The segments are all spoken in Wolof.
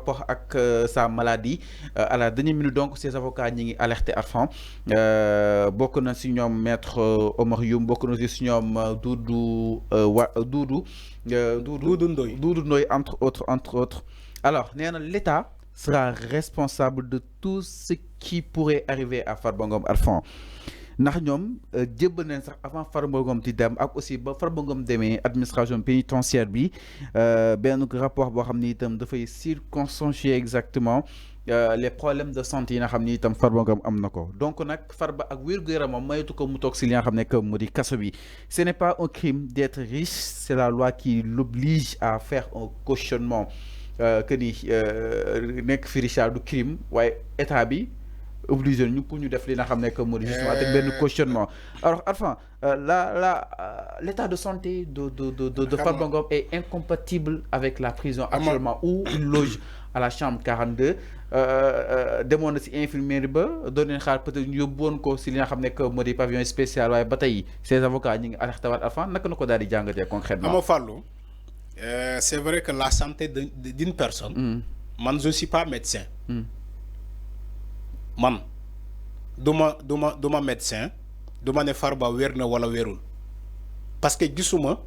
rapport avec sa maladie à la dernière minute donc ses avocats ñi ngi alerté Arfan bokk na si ñoom maître Omar Youm bokk na si ñoom Doudou Ndoye entre autres alors nee na l'État sera responsable de tout ce qui pourrait arriver à Farba Ngom Arfan ndax ñoom jébbal nañ sax avant Farba Ngom di dem ak aussi ba Farba Ngom demee administration pénitentiaire bi benn rapport boo xam ni itam dafay circonstancier exactement les problèmes de santé yi nga xam ni itam Farba Ngom am na ko donc nag Farba ak wér-gu-yaramam mayatu ko mu toog si li nga xam ne que mu di kaso bi ce n'est pas un crime d'être riche c'est la loi qui l'oblige à faire un cautionnement que ni nekk fi Richard du crime waaye état bi obligé ñu pour ñu def li nga xam ne que moo di justement teg benn cautionnement alors enfin l'état de santé de Farba Ngom est incompatible avec la prison actuellement où il loge à la chambre 42 demoon na si infirmerie ba doon leen xaar peut-être ñu yóbbuwoon ko si li nga xam ne que moo di pavillon spécial waaye ba tey ses avocats ñi ngi alerté waat Arfan naka na ko daal di jàngatee concrètement. Ama Fallou c'est vrai que la santé d'une personne man je suis pas médecin man duma médecin duma ne Farba wér na wala wérul parce que gisuma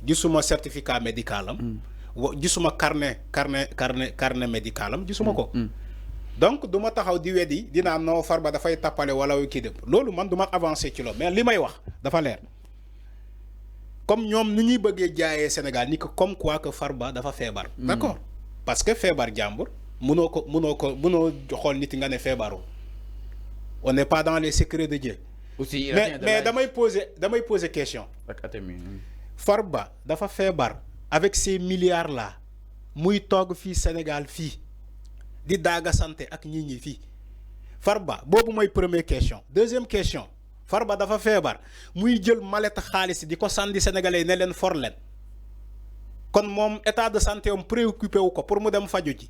gisuma certificat médical am gisuma carnet médical am gisuma ko donc duma taxaw di weddi dina no Farba dafay tappale wala kii dem loolu man duma avancer ci loolu mais li may wax dafa leer comme ñoom ni ñuy bëggee jaayee Sénégal ni que comme quoi que Farba dafa feebar d'accord parce que feebar jàmbur mënoo xool nit nga ne feebaru on n'est pas dans les secrets de Dieu aussi mais damay poser question Farba dafa feebar avec ces milliards là muy toog fii Sénégal fii di daaga santé ak nit ñi fii Farba boobu mooy première question deuxième question Farba dafa feebar muy jël mallette xaalis di ko sandi sénégalais ne leen for leen kon moom état de santé am préoccupé wu ko pour mu dem faju ji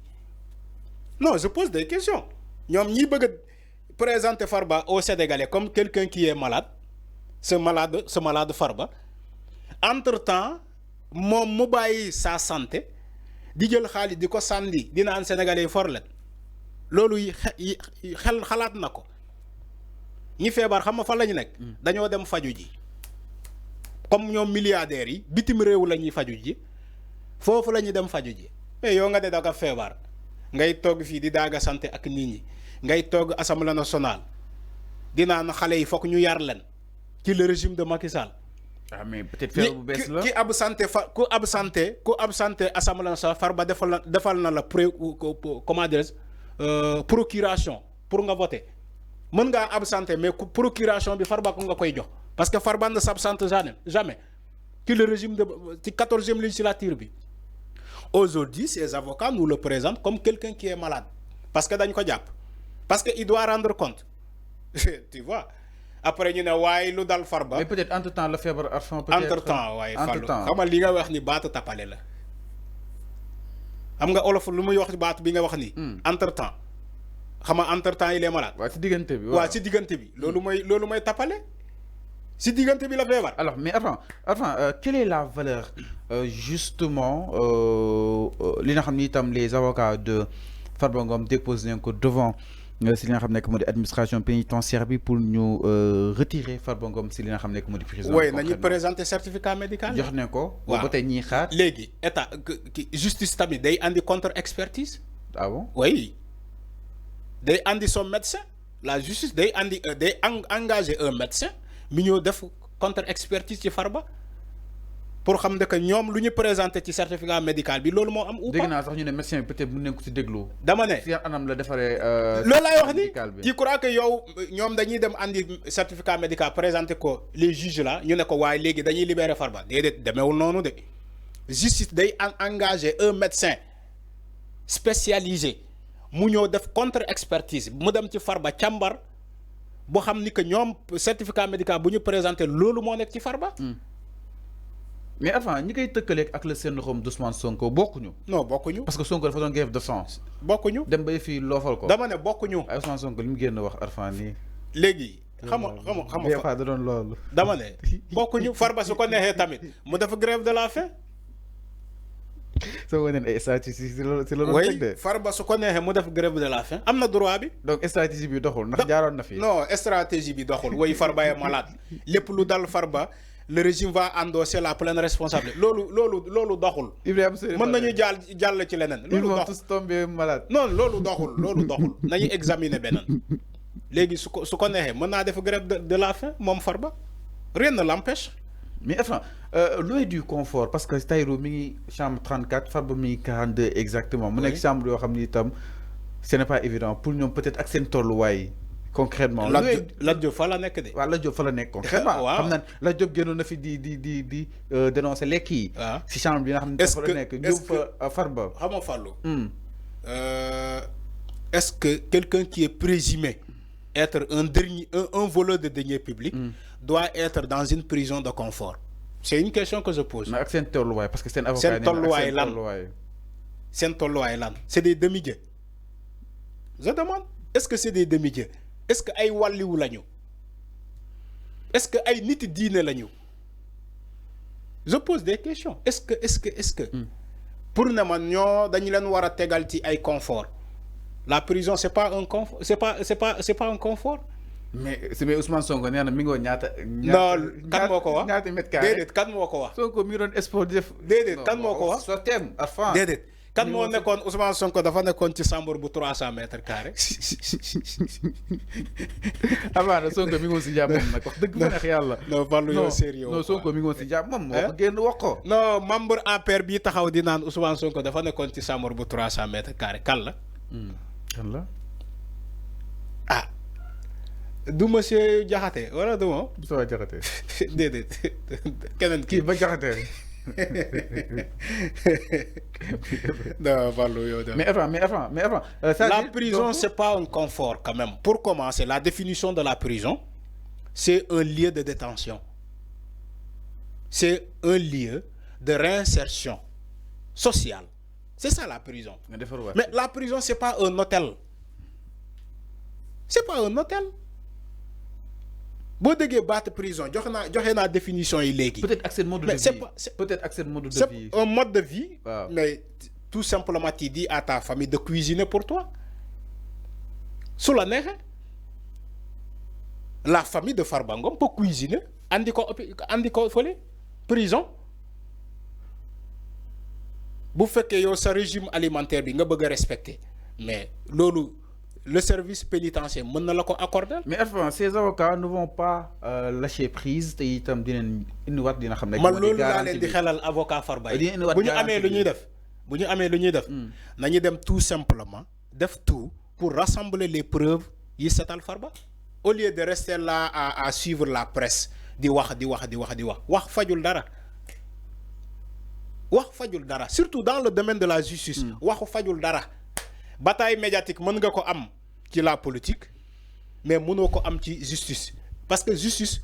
non je pose des questions ñoom ñi bëgg a présenter Farba au Sénégalais comme quelqu'un qui est malade ce malade Farba entre-temps moom mu bàyyi sa santé di jël xaalis di ko sandi di naan sénégalais for leen loolu xalaat na ko ñi feebar xam nga fan la ñu nekk dañoo dem faju ji comme ñoom milliardaires yi bitim réew la ñuy faju ji foofu la ñuy dem faju ji mais yow nga de da nga feebar ngay togg fii di daaga santé ak nit ñi ngay togg assemblée nationale di naan xale yi fokk ñu yar leen ci le régime de Macky Sall. ah mais peut-être feebar bu bees la ki ku absenté assemblée nationale Farba defal na la comment dire procuration pour nga voter mën ngaa absenté mais procuration bi Farba ko nga koy jox parce que Farba ne s'absente jamais ci le régime de ci 14e législature bi. Aujourd'hui, ces avocats nous le présentent comme quelqu'un qui est malade. Parce que dañ ko jàpp. Parce qu'il doit rendre compte. Tu vois. Après, ñu ne waaye lu dal Farba. Mais peut-être entre-temps, le feebar Arfan peut-être. Entre-temps, waaye Fallou. Xam nga li nga wax ni baatu tapale la. Xam nga olof lu muy wax baatu bi nga wax ni. Entre-temps. Xam nga entre-temps il est malade. Waaw ci diggante bi. Waaw ci diggante bi. Loolu mooy tapale. Si diggante bi la feebar. Alors mais enfin quelle est la valeur justement li nga xam ni itam les avocats de Farba Ngom déposé nañ ko devant si li nga xam ne que moo di administration pénitentiaire bi pour ñu retirer Farba Ngom si li nga xam ne que moo di prison. oui nañu présenter certificat médical. jox nañ ko. waaw ba tey ñiy xaar. léegi état justice tamit day andi contre expertise. ah bon oui day andi son médecin la justice day engager un médecin. mi ñëw def contre expertise ci Farba pour xam ne que ñoom lu ñu présenté ci certificat médical bi loolu moo am. ou pas dégg naa sax ñu ne médecin bi peut-être mën nañ ko ci déglu. dama ne si anam la defaree. loolu laay wax ni tu crois que yow ñoom dañuy dem andi certificat médical présenté ko les juges là ñu ne ko waaye léegi dañuy libérer Farba déedéet demeewul noonu de justice day engager un médecin spécialisé mu ñëw def contre expertise mu dem ci Farba càmbar. boo xam ni que ñoom certificat médical bu ñu présenté loolu moo nekk ci Farba. mais avant ñi koy tëkkaleeg ak le syndrome d'Ousmane Sonko bokkuñu. non bokkuñu. parce que Sonko dafa doon grève de sang. bokkuñu dem ba fii loofal ko. dama ne bokkuñu. ay Ousmane Sonko li mu génn wax Arfan nii. léegi xam nga des fois da doon loolu. dama ne bokkuñu Farba su ko neexee tamit mu def grève de la faim soo wane ay stratégie si loolu oui Farba su ko neexee mu def grève de la faim am na droit bi. donc stratégie bi doxul ndax jaaroon na fi. non stratégie bi doxul oui Farba est malade lépp lu dal Farba le régime va endosser la pleine responsabilité loolu doxul. Ibrahima Sori mën nañu jàll ci leneen. ils vont tous tomber malades. non loolu doxul nañu examiner beneen léegi su ko neexee mën naa def grève de la faim moom Farba rien ne l'empêche. mais enfin loin du confort parce que Tahirou mi ngi chambre 34 Farba mi ngi 42 exactement. mu nekk chambre yoo xam ni itam ce n'est pas évident pour ñoom peut-être ak seen tolluwaay. concrètement Lat Diop fa la nekk de. waaw Lat Diop fa la nekk concrètement. waaw xam naa Lat Diop génnoon na fi di dénoncer lekk yi. waaw si chambre bi nga xam ne dafa la nekk. est-ce que fa Farba. xam nga Fallou. est-ce que quelqu'un qui est présumé être un voleur de deniers publics doit être dans une prison de confort? C'est une question que je pose. mais ak seen tolluwaay parce que seen avocat seen tolluwaay lan c'est des demi-dieux. Je demande est-ce que c'est des demi-dieux? Est-ce que ay wàlliwu lañu? Est-ce que ay nit diine lañu? Je pose des questions. Est-ce que pour ne man ñoo dañu leen war a tegal ci ay confort. La prison c'est pas un confort, c'est pas un confort. mais Ousmane Sonko nee na mi ngi woon ñaata. non kan moo ko wax ñaata mètre carré déedéet kan moo ko wax. Sonko mi ngi doon sport def. déedéet kan moo ko wax soo teem afan. déedéet kan moo nekkoon Ousmane Sonko dafa nekkoon ci chambre bu 300 mètres carrés. amaana Sonko mi ngi woon si jàmm moom nag wax dëgg fa neex yàlla. non Fallou yow sérieux non Sonko mi ngi woon si jàmm moom moo ko génn wax ko. non membre APR bii taxaw di naan Ousmane Sonko dafa nekkoon ci chambre bu 300 mètres carrés kan la. kan la. ah du monsieur Diakhaté wala du moom. Moussa Diakhaté. déedéet keneen kii ba Diakhaté. non Fallou yow mais enfin. la prison c'est pas un confort quand même. Pour commencer, la définition de la prison, c'est un lieu de détention. C'est un lieu de réinsertion sociale. C'est ça la prison. Mais la prison c'est pas un hôtel. C'est pas un hôtel. boo déggee baat prison joxe naa définition yi léegi. peut-être accès de mode de vie. peut-être accès de mode de vie. C'est un mode de vie. Wow. Mais tout simplement tu dis à ta famille de cuisiner pour toi. Sous la neige, la famille de Farba Ngom peut cuisiner. andi ko fële prison. bu fekkee yow sa régime alimentaire bi nga bëgg a respecter mais loolu. Le service pénitentiaire mën na la ko accorder. mais enfin ces avocats ne vont pas lâcher prise te itam dinañ indiwaat dina xam ne. man loolu laa leen di xelal avocat Farba yi. bu ñu amee lu ñuy def. nañu dem tout simplement def tout pour rassembler les preuves yi setal Farba. au lieu de rester là à suivre la presse di wax fajul dara. wax fajul dara surtout dans le domaine de la justice. waxu fajul dara. Bataille médiatique mën nga ko am ci la politique mais mënoo ko am ci justice parce que justice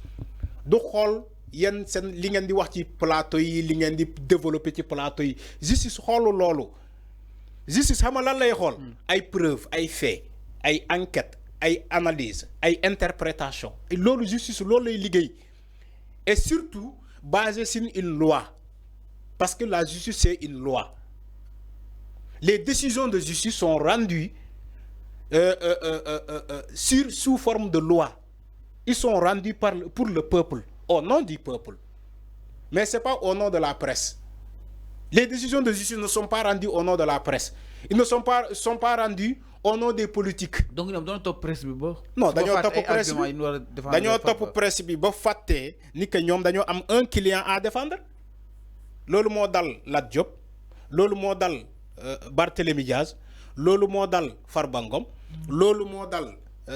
du xool yenn seen li ngeen di wax ci plateau yi li ngeen di développer ci plateau yi justice xoolu loolu justice xam nga lan lay xool ay preuves ay faits ay enquêtes ay analyses ay interprétations et loolu justice loolu lay liggéey et surtout basé sur une loi parce que la justice c'est une loi. Les décisions de justice sont rendues sous forme de loi. Ils sont rendus pour le peuple, au nom du peuple. Mais ce n'est pas au nom de la presse. Les décisions de justice ne sont pas rendues au nom de la presse. Ils ne sont pas rendues au nom des politiques. Donc, ils ont top presse. Non, dañoo top presse bi. Dañoo top presse bi ba faté ni que ñom dañoo am un client à défendre. Lolu mo dal Lat Diop, lolu mo dal Barthélémy Diaz, lolu mo dal Farba Ngom, lolu mo dal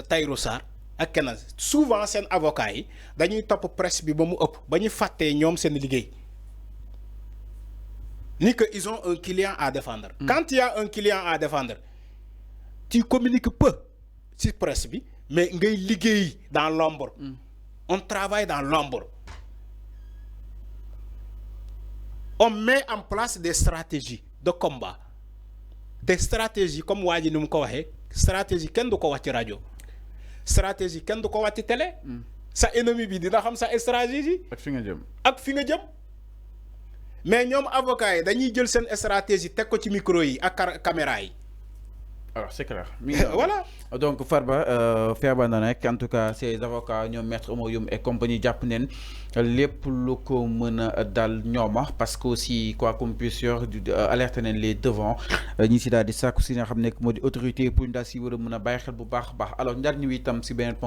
Tahirou Sarr ak keneen souvent seen avocats yi dañuy topp presse bi ba mu ëpp ba ñu fàttee ñoom seen liggéey ni que ils ont un client à défendre. Quand il y a un client à défendre tu communiques peu sur presse bi mais ngay liggéey dans l'ombre. On travaille dans l'ombre. On met en place des stratégies de combat. Des stratégies comme waa ji ni mu ko waxee stratégie kenn du ko wax ci rajo stratégie kenn du ko wax ci télé. Sa ennemi bi dina xam sa stratégie. ak fi nga jëm. ak fi nga jëm mais ñoom avocats yi dañuy jël seen stratégie teg ko ci micro yi ak caméra yi. Alors c'est clair. Voilà. Donc Farba Farba na nekk en tout cas ces avocats ñoom maître Oumar Youm et compagnie jàpp neen lépp lu ko mën a dal ñooma parce que aussi quoi qu'on puisse dire alerté nañ les devants ñi si daal di sàkku si nga xam ne moo di autorité pour ñu daal si war a mën a bàyyi xel bu baax a baax alors njar ñu itam si beneen ponk